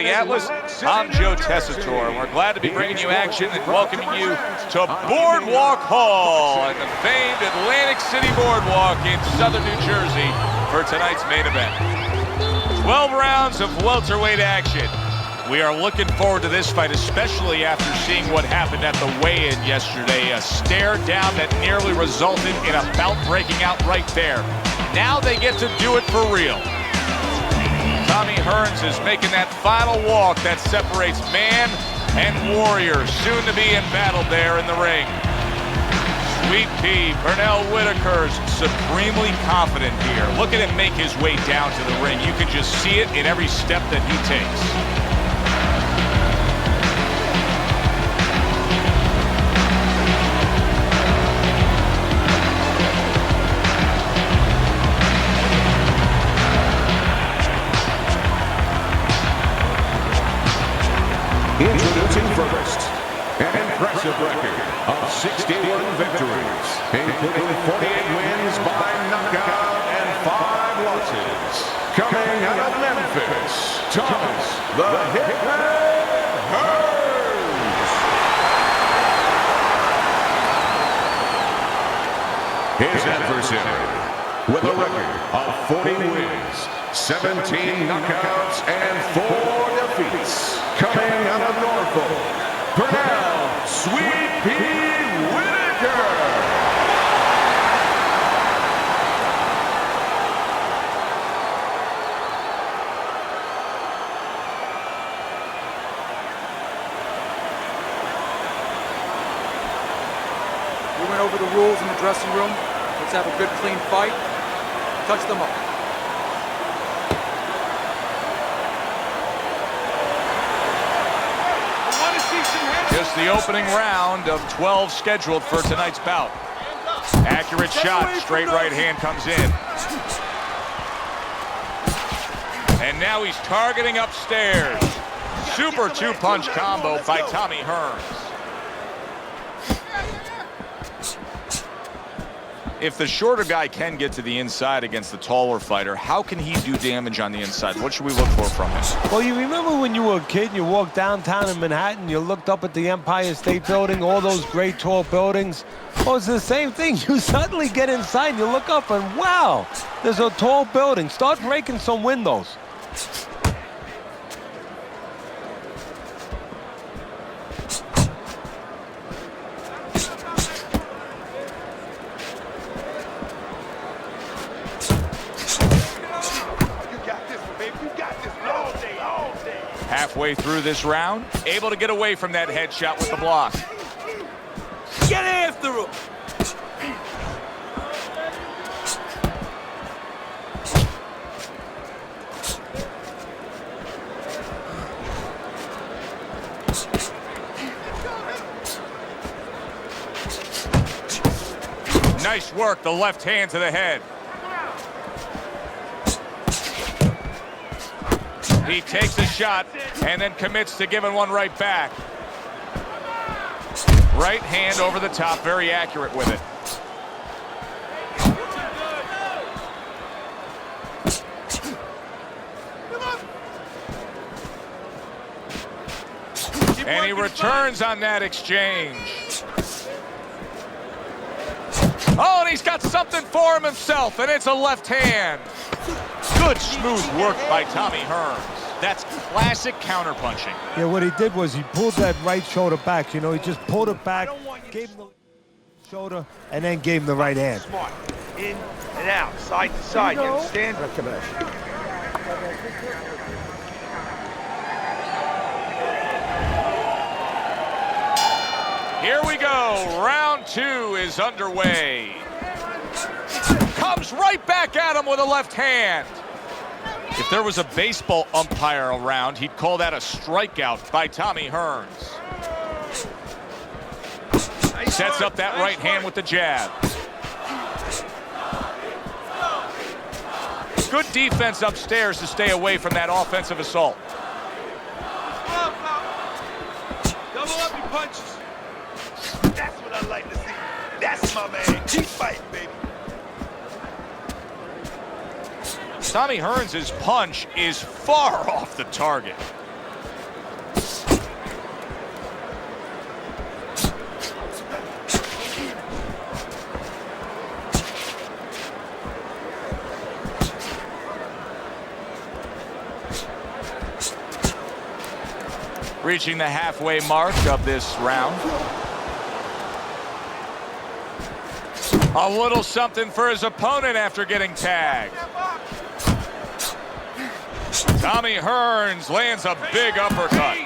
Minneapolis. I'm Joe Tessitore, and we're glad to be bringing you action and welcoming you to Boardwalk Hall and the famed Atlantic City Boardwalk in southern New Jersey for tonight's main event. 12 rounds of welterweight action. We are looking forward to this fight, especially after seeing what happened at the weigh-in yesterday. A stare down that nearly resulted in a bout breaking out right there. Now they get to do it for real. Tommy Hearns is making that final walk that separates man and warrior, soon to be embattled there in the ring. Sweet Pea, Pernell Whitaker's supremely confident here. Look at him make his way down to the ring. You can just see it in every step that he takes. Introducing first, an impressive record of 61 victories, including 48 wins by knockout and 5 losses. Coming out of Memphis, Thomas the Hitman Hearns. His adversary, with a record of 40 wins, 17 knockouts, and 4 defeats. Coming out of Norfolk, Pernell Sweet Pea Whitaker. We went over the rules in the dressing room. Let's have a good, clean fight. Touch them up. Just the opening round of 12 scheduled for tonight's bout. Accurate shot, straight right hand comes in. And now he's targeting upstairs. Super two-punch combo by Tommy Hearns. If the shorter guy can get to the inside against the taller fighter, how can he do damage on the inside? What should we look for from him? Well, you remember when you were a kid and you walked downtown in Manhattan, you looked up at the Empire State Building, all those great tall buildings? Well, it's the same thing. You suddenly get inside and you look up and wow, there's a tall building. Start breaking some windows. Halfway through this round, able to get away from that headshot with the block. Get after him! Nice work, the left hand to the head. He takes a shot and then commits to giving one right back. Right hand over the top, very accurate with it. And he returns on that exchange. Oh, and he's got something for him himself, and it's a left hand. Good smooth work by Tommy Hearns. That's classic counterpunching. Yeah, what he did was he pulled that right shoulder back. You know, he just pulled it back, gave him the shoulder, and then gave him the right hand. Smart. In and out, side to side. You understand? Here we go. Round 2 is underway. Comes right back at him with a left hand. If there was a baseball umpire around, he'd call that a strikeout by Tommy Hearns. Sets up that right hand with the jab. Good defense upstairs to stay away from that offensive assault. Double up your punches. That's what I like to see. That's my man. Keep fighting, baby. Tommy Hearns' punch is far off the target. Reaching the halfway mark of this round. A little something for his opponent after getting tagged. Tommy Hearns lands a big uppercut.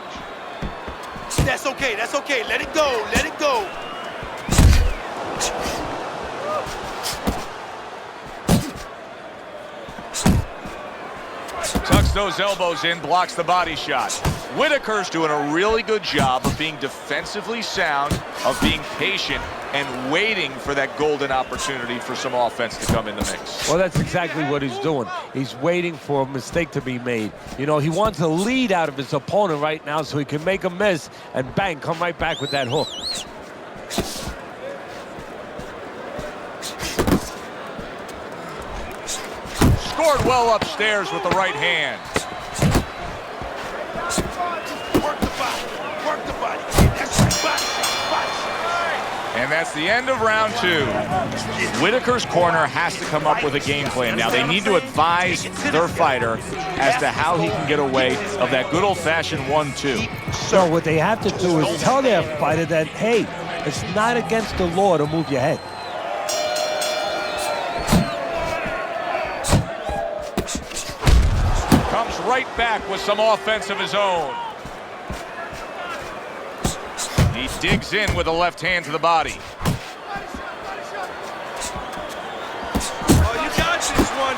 That's okay, that's okay. Let it go, let it go. Tucks those elbows in, blocks the body shot. Whitaker's doing a really good job of being defensively sound, of being patient, and waiting for that golden opportunity for some offense to come in the mix. Well, that's exactly what he's doing. He's waiting for a mistake to be made. You know, he wants a lead out of his opponent right now so he can make a miss and bang, come right back with that hook. Scored well upstairs with the right hand. Work the body, work the body. That's right, body shot, body shot. And that's the end of round 2. Whitaker's corner has to come up with a game plan. Now they need to advise their fighter as to how he can get away of that good old-fashioned 1-2. So what they have to do is tell their fighter that, hey, it's not against the law to move your head. Comes right back with some offense of his own. He digs in with a left hand to the body. Oh, you got this one.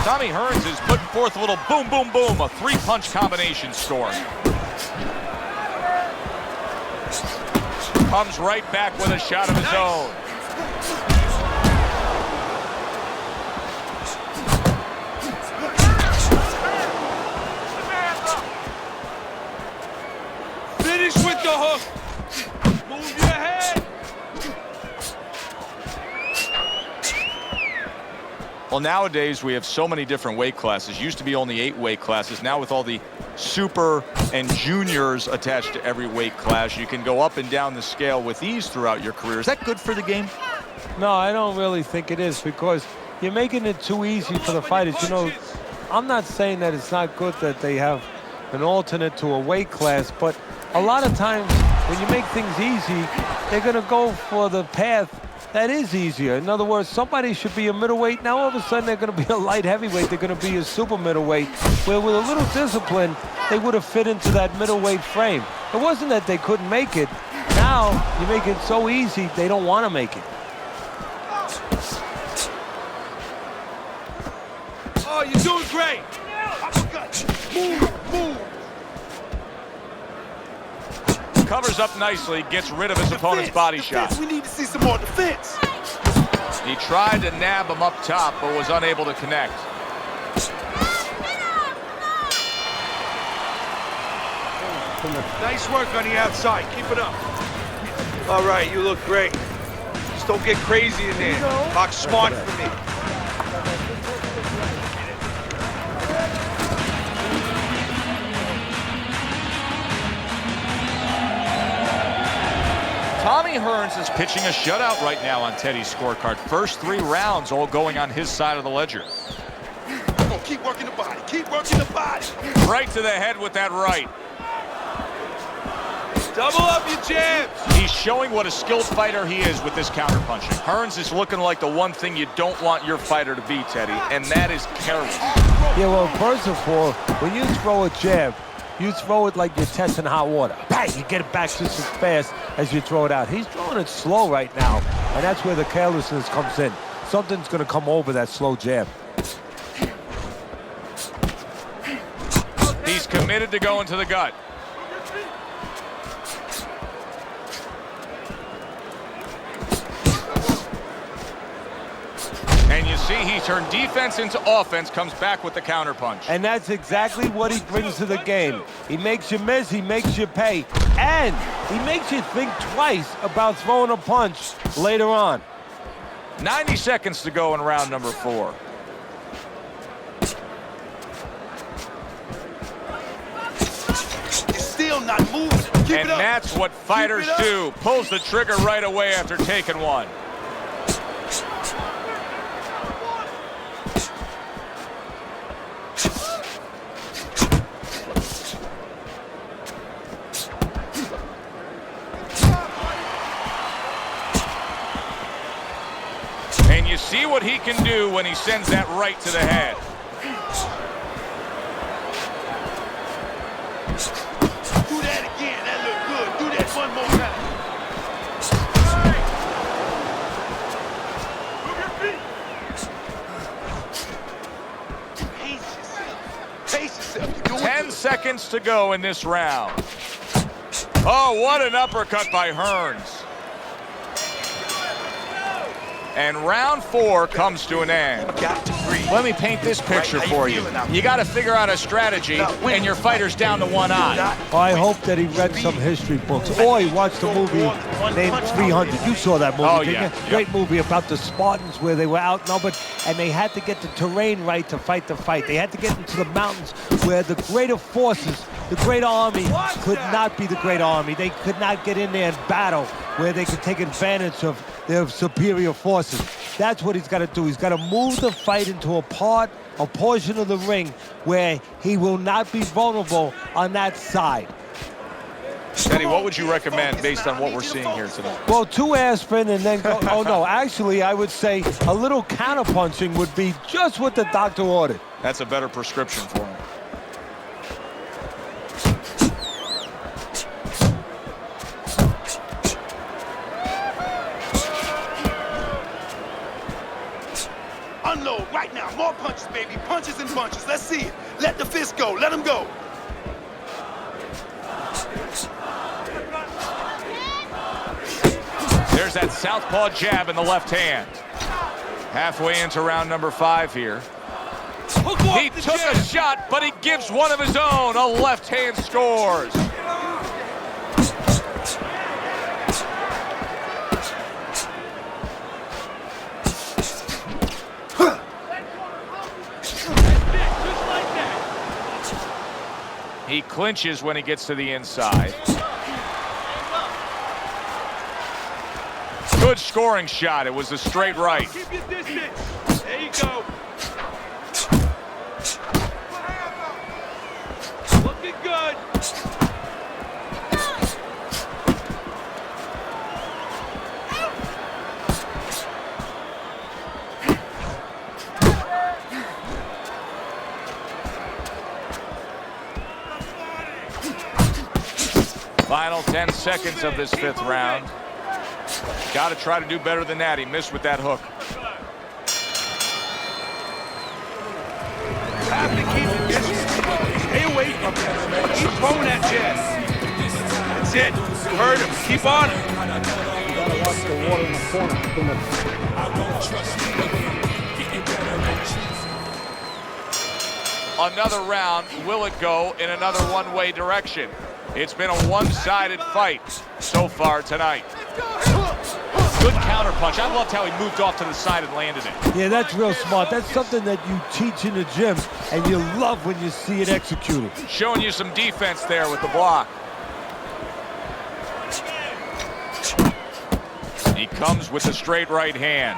Tommy Hearns is putting forth a little boom, boom, boom, a 3-punch combination score. Comes right back with a shot of his own. Finish with the hook. Move your head. Well, nowadays we have so many different weight classes. Used to be only 8 weight classes. Now with all the super and juniors attached to every weight class, you can go up and down the scale with ease throughout your career. Is that good for the game? No, I don't really think it is, because you're making it too easy for the fighters. You know, I'm not saying that it's not good that they have an alternate to a weight class, but a lot of times when you make things easy, they're going to go for the path that is easier. In other words, somebody should be a middleweight. Now all of a sudden they're going to be a light heavyweight. They're going to be a super middleweight, where with a little discipline, they would have fit into that middleweight frame. It wasn't that they couldn't make it. Now you make it so easy, they don't want to make it. Oh, you're doing great. Move, move. Covers up nicely, gets rid of his opponent's body shot. We need to see some more defense. He tried to nab him up top, but was unable to connect. Nice work on the outside. Keep it up. All right, you look great. Just don't get crazy in there. Box smart for me. Tommy Hearns is pitching a shutout right now on Teddy's scorecard. First 3 rounds all going on his side of the ledger. Come on, keep working the body. Keep working the body. Right to the head with that right. Double up your jabs. He's showing what a skilled fighter he is with this counterpunching. Hearns is looking like the one thing you don't want your fighter to be, Teddy, and that is careless. Yeah, well, first of all, when you throw a jab, you throw it like you're testing hot water. Bang! You get it back just as fast as you throw it out. He's throwing it slow right now, and that's where the carelessness comes in. Something's going to come over that slow jab. He's committed to going to the gut. And you see he turned defense into offense, comes back with the counterpunch. And that's exactly what he brings to the game. He makes you miss, he makes you pay, and he makes you think twice about throwing a punch later on. 90 seconds to go in round number 4. You're still not moving. And that's what fighters do. Pulls the trigger right away after taking one. And you see what he can do when he sends that right to the head. Do that again. That looked good. Do that one more time. Move your feet. Pace yourself. Pace yourself. You're doing 10 good. seconds to go in this round. Oh, what an uppercut by Hearns. And round 4 comes to an end. Got to breathe. Let me paint this picture Right, how for you you. feeling out You got to figure out a strategy, and your fighter's down to one eye. I hope that he read some history books or he watched a movie named 300. You saw that movie, Oh, didn't yeah, you? yeah. Great movie about the Spartans where they were outnumbered and they had to get the terrain right to fight the fight. They had to get into the mountains where the greater forces, the great army, could not be the great army. They could not get in there and battle where they could take advantage of their superior forces. That's what he's got to do. He's got to move the fight into a portion of the ring where he will not be vulnerable on that side. Teddy, what would you recommend based on what we're seeing here tonight? Well, 2 aspirin and then go. Oh, no, actually, I would say a little counterpunching would be just what the doctor ordered. That's a better prescription for him. Unload right now. More punches, baby. Punches and bunches. Let's see it. Let the fist go. Let him go. There's that southpaw jab in the left hand. Halfway into round number 5 here. He took a shot, but he gives one of his own. A left hand scores. He clinches when he gets to the inside. Good scoring shot. It was a straight right. Keep your distance. There you go. Looking good. Final 10 seconds of this 5th round. Got to try to do better than that. He missed with that hook. Have to keep the distance. Stay away from him. Keep throwing that jab. That's it. You heard him. Keep on him. You gotta watch the water in the corner. Another round. Will it go in another one-way direction? It's been a one-sided fight so far tonight. Good counterpunch. I loved how he moved off to the side and landed it. Yeah, that's real smart. That's something that you teach in the gym, and you love when you see it executed. Showing you some defense there with the block. He comes with a straight right hand.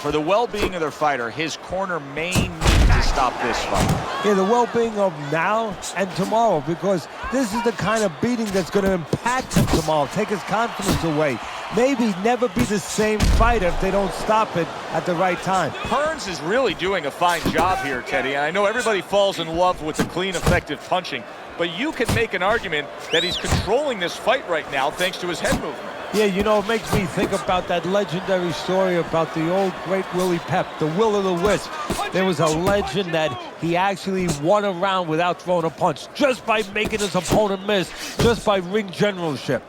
For the well-being of their fighter, his corner may need to stop this fight. Yeah, the well-being of now and tomorrow, because this is the kind of beating that's going to impact him tomorrow, take his confidence away. Maybe never be the same fighter if they don't stop it at the right time. Hearns is really doing a fine job here, Teddy, and I know everybody falls in love with the clean, effective punching, but you can make an argument that he's controlling this fight right now thanks to his head movement. Yeah, you know, it makes me think about that legendary story about the old great Willie Pep, the Will o' the Wisp. There was a legend that he actually won a round without throwing a punch, just by making his opponent miss, just by ring generalship.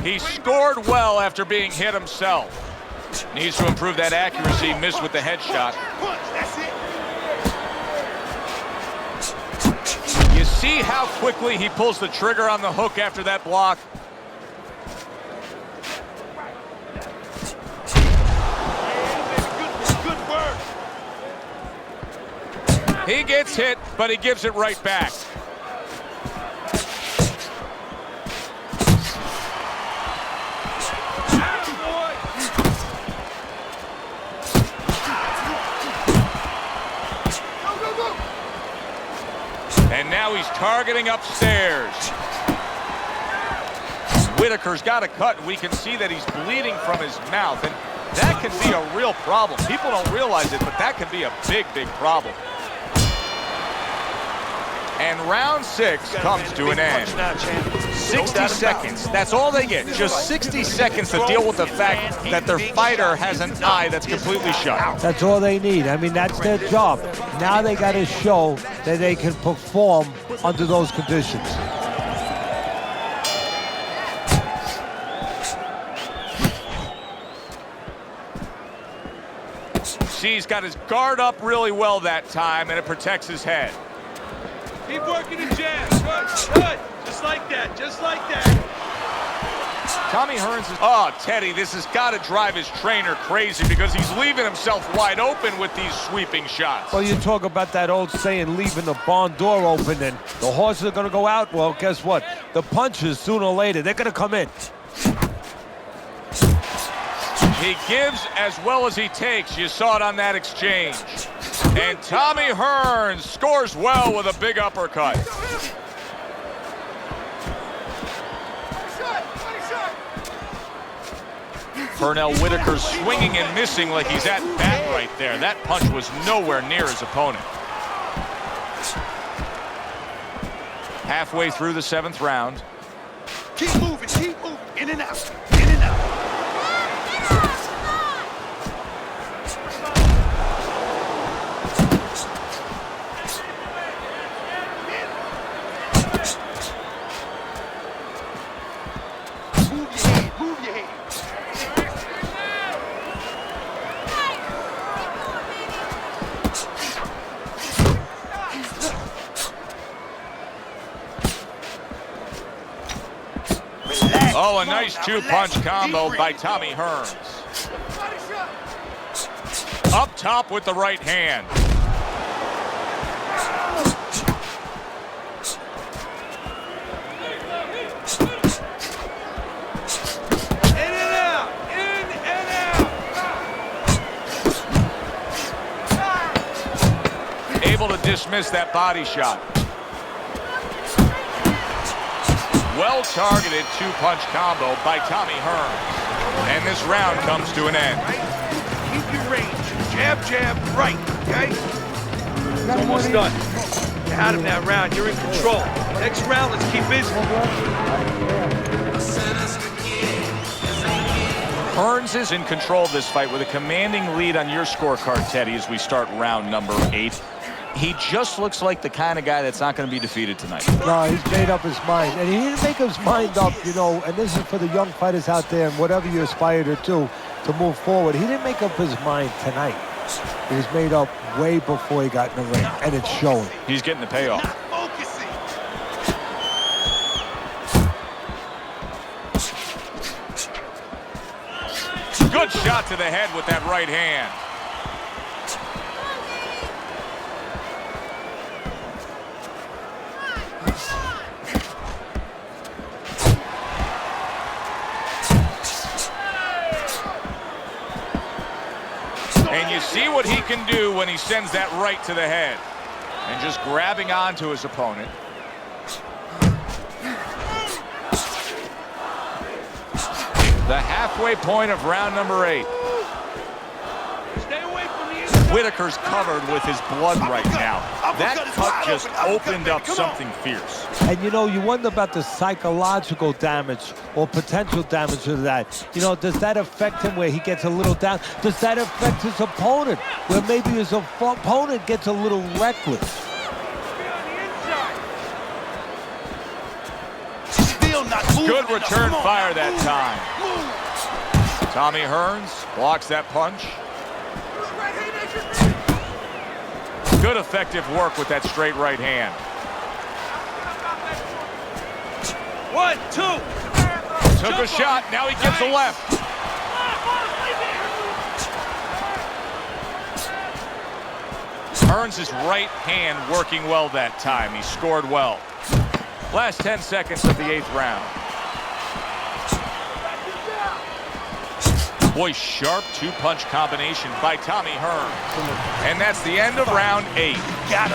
He scored well after being hit himself. Needs to improve that accuracy, missed with the headshot. Punch. That's it. You see how quickly he pulls the trigger on the hook after that block? He gets hit, but he gives it right back. targeting upstairs. Whitaker's got a cut. We can see that he's bleeding from his mouth, and that can be a real problem. People don't realize it, but that can be a big, big problem. And round 6 comes to an end. 60 seconds. That's all they get. Just 60 seconds to deal with the fact that their fighter has an eye that's completely shut. That's all they need. I mean, that's their job. Now they got to show that they can perform under those conditions. See, he's got his guard up really well that time, and it protects his head. Keep working the jab. Good, good. Just like that, just like that. Tommy Hearns is... Oh, Teddy, this has got to drive his trainer crazy because he's leaving himself wide open with these sweeping shots. Well, you talk about that old saying, leaving the barn door open, and the horses are going to go out. Well, guess what? The punches, sooner or later, they're going to come in. He gives as well as he takes. You saw it on that exchange. And Tommy Hearns scores well with a big uppercut. Pernell Whitaker swinging and missing like he's at bat right there. That punch was nowhere near his opponent. Halfway through the 7th round. Keep moving, in and out, in and out. Oh, a nice 2-punch combo by Tommy Hearns. Up top with the right hand. In and out, in and out. Able to dismiss that body shot. Well-targeted 2-punch combo by Tommy Hearns. And this round comes to an end. Keep your range. Jab, jab, right, okay? Almost done. You had him that round. You're in control. Next round, let's keep busy. Hearns is in control of this fight with a commanding lead on your scorecard, Teddy, as we start round number 8. He just looks like the kind of guy that's not going to be defeated tonight. No, he's made up his mind. And he didn't make his mind up, you know, and this is for the young fighters out there and whatever you aspire to do to move forward. He didn't make up his mind tonight. It was made up way before he got in the ring, and it's showing. He's getting the payoff. Focusing. Good shot to the head with that right hand. And you see what he can do when he sends that right to the head. And just grabbing onto his opponent. The halfway point of round number 8. Stay away from the inside. Whitaker's covered with his blood right now. That cut just opened up something fierce. And, you know, you wonder about the psychological damage or potential damage of that. You know, does that affect him where he gets a little down? Does that affect his opponent where maybe his opponent gets a little reckless? Good return fire that time. Tommy Hearns blocks that punch. Good effective work with that straight right hand. 1, 2. Took a shot, now he gets a left. Hearns' right hand working well that time. He scored well. Last 10 seconds of the 8th round. Boy, sharp two-punch combination by Tommy Hearns. And that's the end of round 8.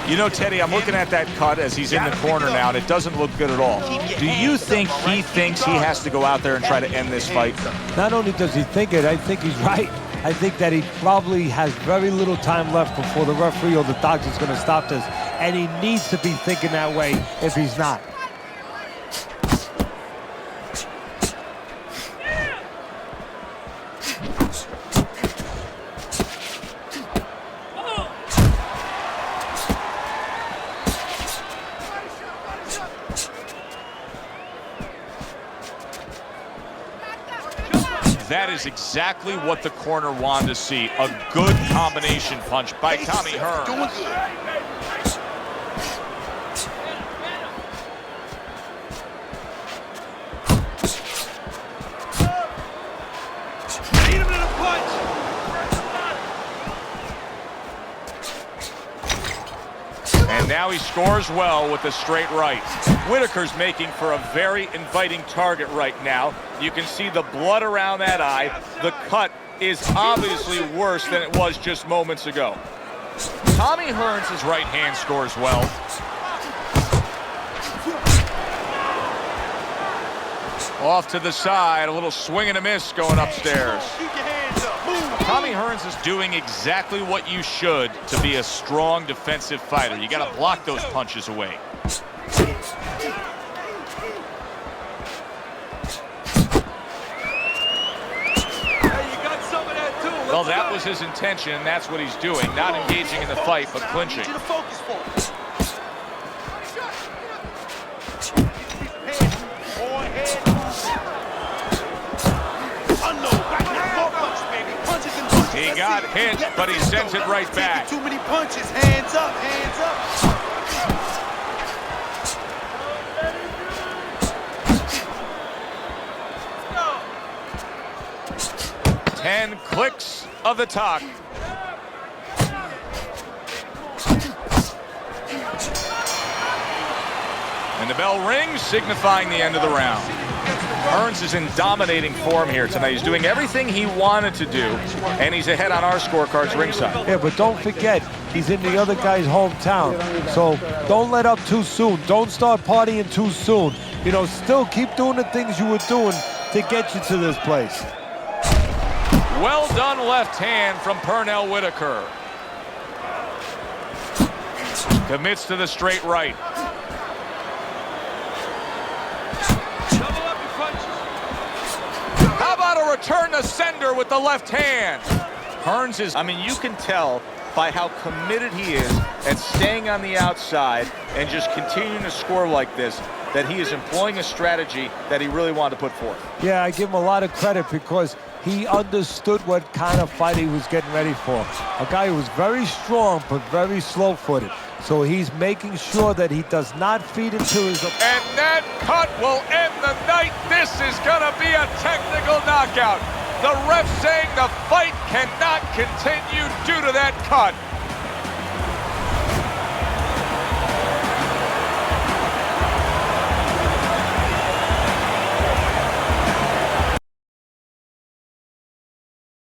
You know, Teddy, I'm looking at that cut as he's in the corner now, and it doesn't look good at all. Do you think he thinks he has to go out there and try to end this fight? Not only does he think it, I think he's right. I think that he probably has very little time left before the referee or the doctor's going to stop this. And he needs to be thinking that way if he's not. That is exactly what the corner wanted to see. A good combination punch by Tommy Hearns. Beat him to the punch. And now he scores well with a straight right. Whitaker's making for a very inviting target right now. You can see the blood around that eye. The cut is obviously worse than it was just moments ago. Tommy Hearns' right hand scores well. Off to the side, a little swing and a miss going upstairs. Keep your hands up. Move. Tommy Hearns is doing exactly what you should to be a strong defensive fighter. You got to block those punches away. Well, that was his intention, and that's what he's doing. Not engaging in the fight, but clinching. He got hit, but he sends it right back. Too many punches. Hands up, hands up. 10 clicks of the talk. And the bell rings, signifying the end of the round. Hearns is in dominating form here tonight. He's doing everything he wanted to do, and he's ahead on our scorecards ringside. Yeah, but don't forget, he's in the other guy's hometown. So don't let up too soon. Don't start partying too soon. You know, still keep doing the things you were doing to get you to this place. Well done left hand from Pernell Whitaker. Commits to the straight right. How about a return to sender with the left hand? Hearns is, I mean, you can tell by how committed he is at staying on the outside and just continuing to score like this, that he is employing a strategy that he really wanted to put forth. Yeah, I give him a lot of credit because he understood what kind of fight he was getting ready for. A guy who was very strong but very slow-footed. So he's making sure that he does not feed into his... And that cut will end the night. This is going to be a technical knockout. The ref saying the fight cannot continue due to that cut.